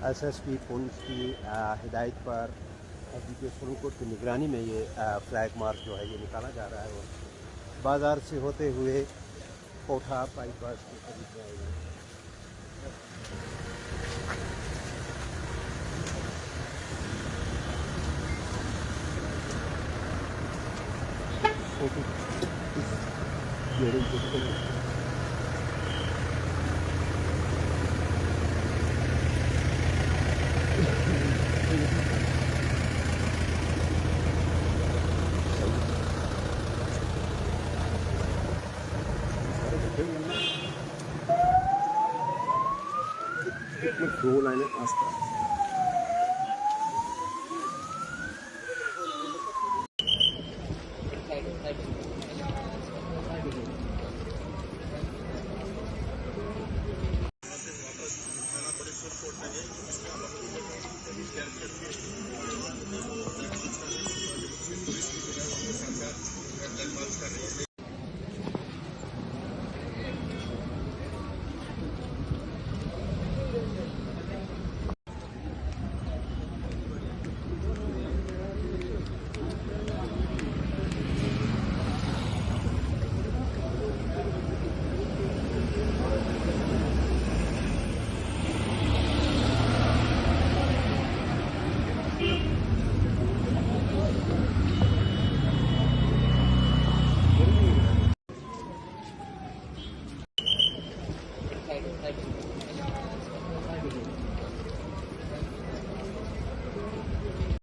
SSP Poonch की हिदायत पर एसडीपीओ सुप्रीम की निगरानी में ये फ्लैग मार्च जो है ये निकाला जा रहा है और बाज़ार से होते हुए कोठा बाईपास के करीब जाएगा। दो लाइनें आसपास Thank you.